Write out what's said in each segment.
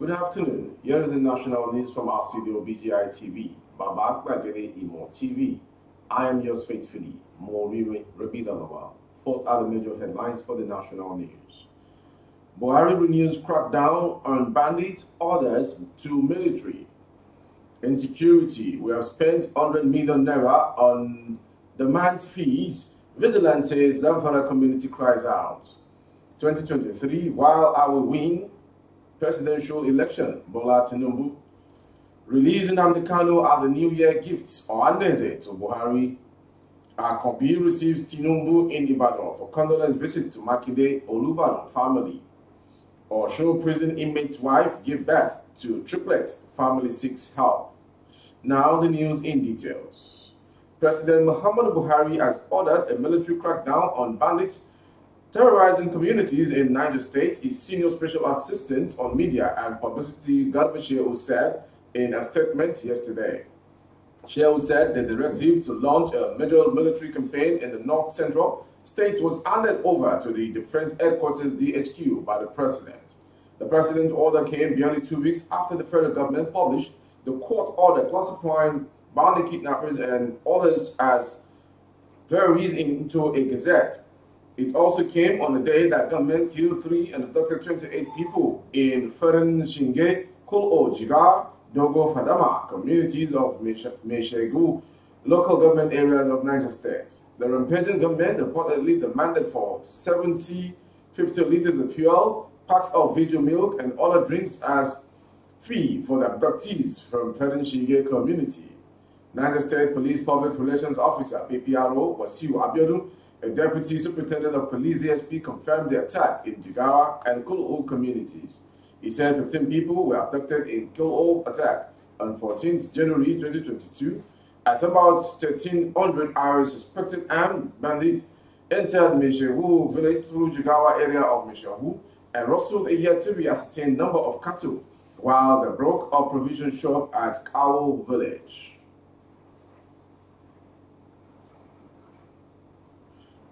Good afternoon. Here is the national news from our studio BGI TV, Babak Bagede Imo TV. I am yours faithfully, Moriwe Rabidalawa. First are the major headlines for the national news. Buhari renews crackdown on bandit orders to military. Insecurity, we have spent 100 million naira on demand fees. Vigilantes, Zamfara community cries out. 2023, while I will win presidential election, Bola Tinubu. Releasing Nnamdi Kanu as a New Year gift or Aneze to Buhari. Akobi receives Tinubu in Ibadan for condolence visit to Makinde Olubadan family. Osho prison inmate's wife give birth to triplets, family seeks help. Now the news in details. President Muhammadu Buhari has ordered a military crackdown on bandits terrorizing communities in Niger State. His senior special assistant on media and publicity, Garba Shehu, said in a statement yesterday. Shehu said the directive to launch a major military campaign in the North Central State was handed over to the Defense Headquarters DHQ by the President. The President's order came barely 2 weeks after the federal government published the court order classifying bandit kidnappers and others as terrorists into a gazette. It also came on the day that government killed 3 and abducted 28 people in Feren Shinge, Kolo Jigar, Dogo Fadama communities of Meshegu, local government areas of Niger State. The rampaging government reportedly demanded for 50 liters of fuel, packs of video milk, and other drinks as fee for the abductees from Feren Shinge community. Niger State Police Public Relations Officer, PPRO, Wasiu Abiodun, a deputy superintendent of police ASP, confirmed the attack in Jigawa and Kolo communities. He said 15 people were abducted in Kolo attack on 14th January 2022. At about 1300 hours, suspected armed bandits entered Meshehu village through Jigawa area of Meshehu and rustled a yet to be ascertained number of cattle, while they broke a provision shop at Kawo village.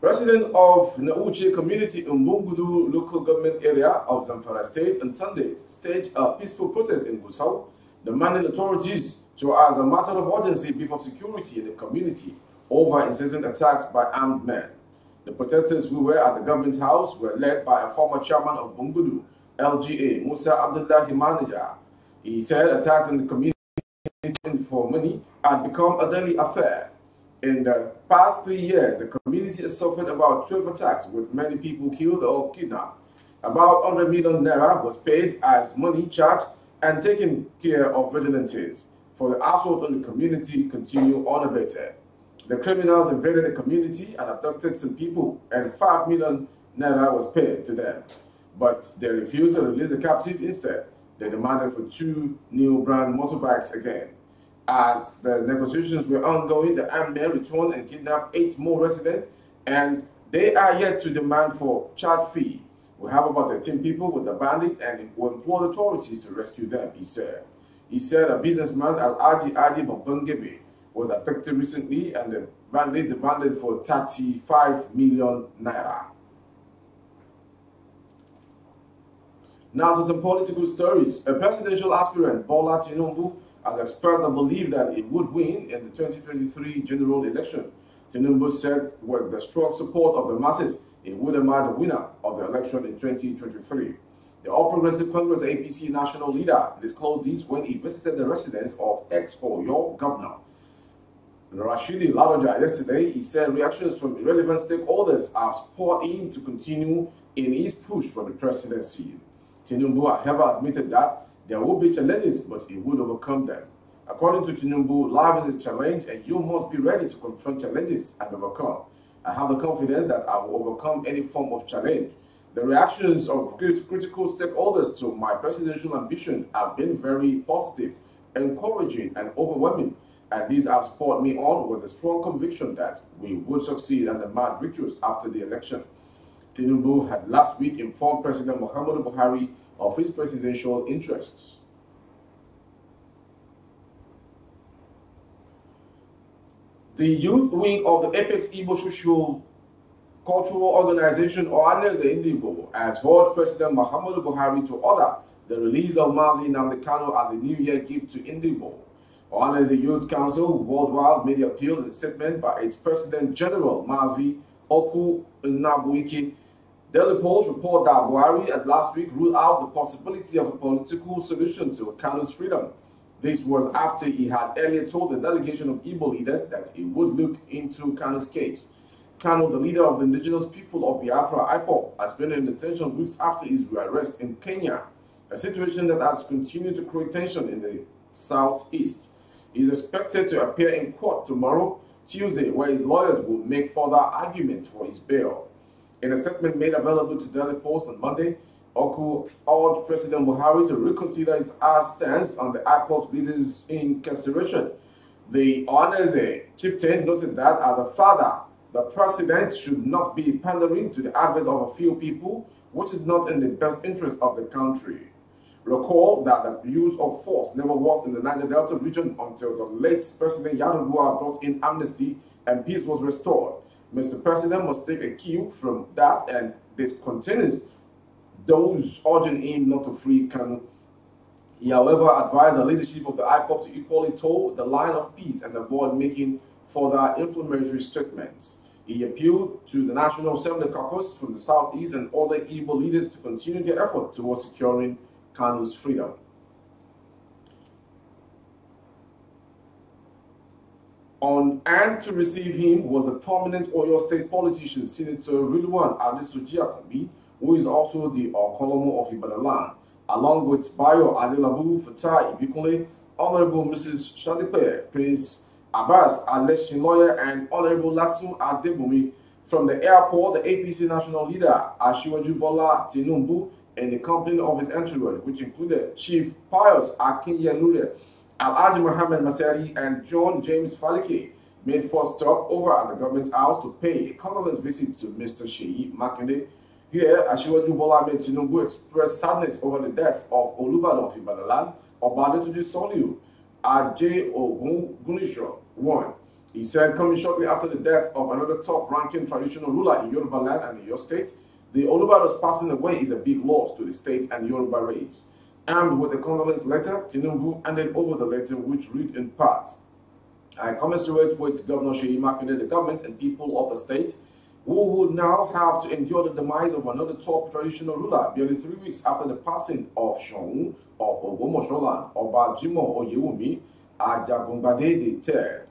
Residents of Nauche community in Bungudu local government area of Zamfara State on Sunday staged a peaceful protest in Gusau, demanding authorities to, as a matter of urgency, beef up security in the community over incessant attacks by armed men. The protesters who were at the government house were led by a former chairman of Bungudu, LGA, Musa Abdullahi Manager. He said attacks in the community for money had become a daily affair. In the past 3 years, the community has suffered about 12 attacks with many people killed or kidnapped. About 100 million naira was paid as money charged and taken care of vigilantes. For the assault on the community continue unabated. The criminals invaded the community and abducted some people, and 5 million naira was paid to them. But they refused to release the captive. Instead, they demanded for 2 new brand motorbikes again. As the negotiations were ongoing, the armed men returned and kidnapped 8 more residents, and they are yet to demand for charge fee. We have about 13 people with the bandit and will implore authorities to rescue them, he said. He said a businessman, Al-Adi Adi Babangebe, was abducted recently and the bandit demanded for 35 million naira. Now to some political stories. A presidential aspirant, Bola Tinubu, has expressed a belief that it would win in the 2023 general election. Tinubu said with the strong support of the masses, it would emerge the winner of the election in 2023. The All Progressive Congress APC national leader disclosed this when he visited the residence of ex-Oyo governor Rashidi Ladoja yesterday. He said reactions from irrelevant stakeholders have spurred him to continue in his push for the presidency. Tinubu, however, admitted that there will be challenges, but he would overcome them. According to Tinubu, life is a challenge and you must be ready to confront challenges and overcome. I have the confidence that I will overcome any form of challenge. The reactions of critical stakeholders to my presidential ambition have been very positive, encouraging, and overwhelming, and these have spurred me on with a strong conviction that we would succeed and emerge victorious after the election. Tinubu had last week informed President Muhammadu Buhari of his presidential interests. The youth wing of the Apex Igbo Social Cultural Organization, or Aneze Indigo, has urged President Muhammadu Buhari to order the the release of Mazi Nnamdi Kanu as a New Year gift to Indigo. Ohanaeze Youth Council worldwide made the appeal in a statement by its President General Mazi Oku Nnabuike. Daily polls report that Buhari had last week ruled out the possibility of a political solution to Kanu's freedom. This was after he had earlier told the delegation of Igbo leaders that he would look into Kanu's case. Kanu, the leader of the indigenous people of Biafra, IPOB, has been in detention weeks after his arrest in Kenya, a situation that has continued to create tension in the southeast. He is expected to appear in court tomorrow, Tuesday, where his lawyers will make further argument for his bail. In a statement made available to Daily Post on Monday, Oku urged President Buhari to reconsider his stance on the IPOB leaders' incarceration. The Ohanaeze chieftain noted that as a father, the president should not be pandering to the advice of a few people, which is not in the best interest of the country. Recall that the use of force never worked in the Niger Delta region until the late President Yar'Adua brought in amnesty and peace was restored. Mr. President must take a cue from that, and this continues those urging him not to free Kanu. He, however, advised the leadership of the IPOB to equally toe the line of peace and avoid making further inflammatory statements. He appealed to the National Assembly caucus from the southeast and other Igbo leaders to continue their effort towards securing Kanu's freedom. On hand to receive him was a prominent Oyo State politician, Senator Rilwan Adesoji, who is also the Okolomo of Ibadan, along with Bayo Adelabu, Fatai Ibikunle, Honorable Mrs. Shadipe, Prince Abbas, election lawyer, and Honorable Lasu Adebumi. From the airport, the APC national leader, Asiwaju Bola Tinubu, and the company of his entourage, which included Chief Pius Akinyelure, Alhaji Mohammed Masari, and John James Falike, made first stop over at the government house to pay a condolence visit to Mr. Sheyi Makinde. Here, Asiwaju Bola Tinubu expressed sadness over the death of Olubadan of Ibadan, Obadetuji Soliu, Ajay Ogungunisho. He said, coming shortly after the death of another top-ranking traditional ruler in Yoruba land and in your state, the Olubadan's passing away is a big loss to the state and Yoruba race. Armed with a condolence letter, Tinubu handed over the letter, which read in part, I commiserate with Governor Sheyi Makinde, the government and people of the state, who would now have to endure the demise of another top traditional ruler barely 3 weeks after the passing of Shon of Ogomosholan, Oba Jimo Oyewumi, Ajagungbade III.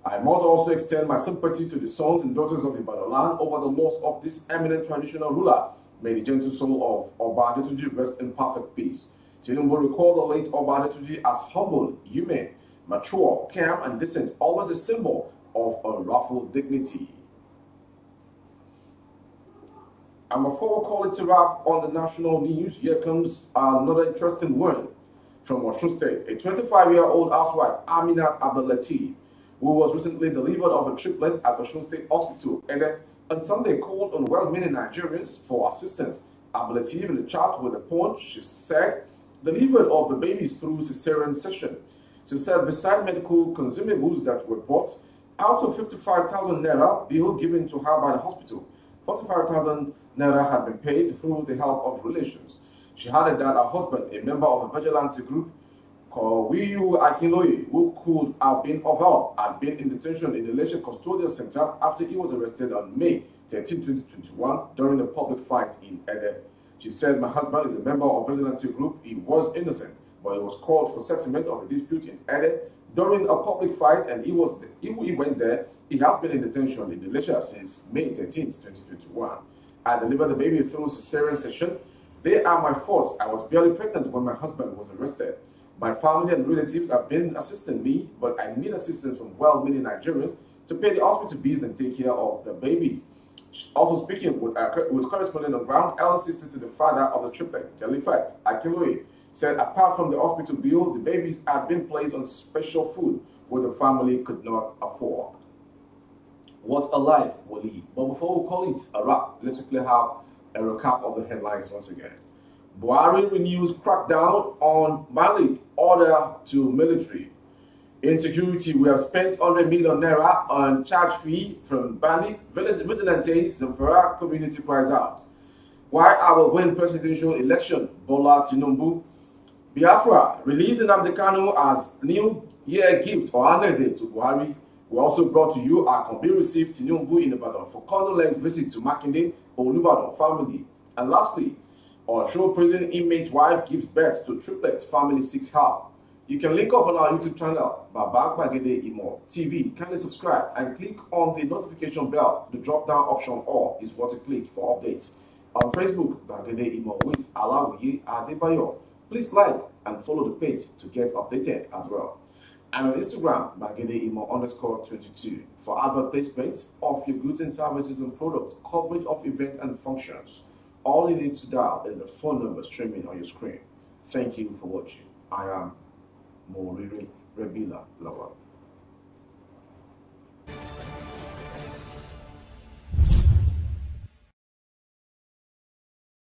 I must also extend my sympathy to the sons and daughters of Ibadan over the loss of this eminent traditional ruler. May the gentle soul of Oba Adetuji rest in perfect peace. Tinubu recalled the late Oba Adetuji as humble, humane, mature, calm, and decent, always a symbol of unruffled dignity. And before we call it a wrap on the national news, here comes another interesting one from Osun State. A 25-year-old housewife, Aminat Abdulateef, who was recently delivered of a triplet at Osun State Hospital, and on Sunday called on well-meaning Nigerians for assistance. Abdulateef, in the chat with the Punch, she said, delivered of the babies through cesarean section. She said, beside medical consumables that were bought, out of 55,000 naira bill given to her by the hospital, 45,000 naira had been paid through the help of relations. She added that her husband, a member of a vigilante group called Wiyu Akinloye, who could have been of help, had been in detention in the Leisure Custodial Center after he was arrested on May 13, 2021 during a public fight in Ede. She said, my husband is a member of a vigilante group. He was innocent, but he was called for settlement of a dispute in Ede during a public fight, and he went there. He has been in detention in the Leisure since May 13, 2021. I delivered the baby through cesarean section. They are my faults. I was barely pregnant when my husband was arrested. My family and relatives have been assisting me, but I need assistance from well-meaning Nigerians to pay the hospital bills and take care of the babies. Also speaking with correspondent on ground, elder sister to the father of the triplet, Jellyfat Akinloye, said apart from the hospital bill, the babies had been placed on special food where the family could not afford. What a life we lead. But before we call it a wrap, let's quickly have a recap of the headlines once again. Buhari renews crackdown on Mali, order to military. Insecurity, we have spent 100 million naira on charge fee from bandit vigilantes. Zamfara community cries out. Why I will win presidential election, Bola Tinubu. Biafra releasing Nnamdi Kanu as New Year gift or Aneze to Buhari. We also brought to you our Akanbi received Tinubu in Ibadan for condolence visit to Makinde Olubadan family. And lastly, Osho prison inmate wife gives birth to triplets, family seeks help. You can link up on our YouTube channel, Baba Gbagede Imo TV. Kindly subscribe and click on the notification bell. The drop-down option all is what to click for updates. On Facebook, Gbagede Imo with Alawiye Adebayo. Please like and follow the page to get updated as well. And on Instagram, Gbagede Imo _22 for advert placements of your goods and services and products, coverage of events and functions. All you need to dial is a phone number streaming on your screen. Thank you for watching. I am Moriri Rebila Lawal.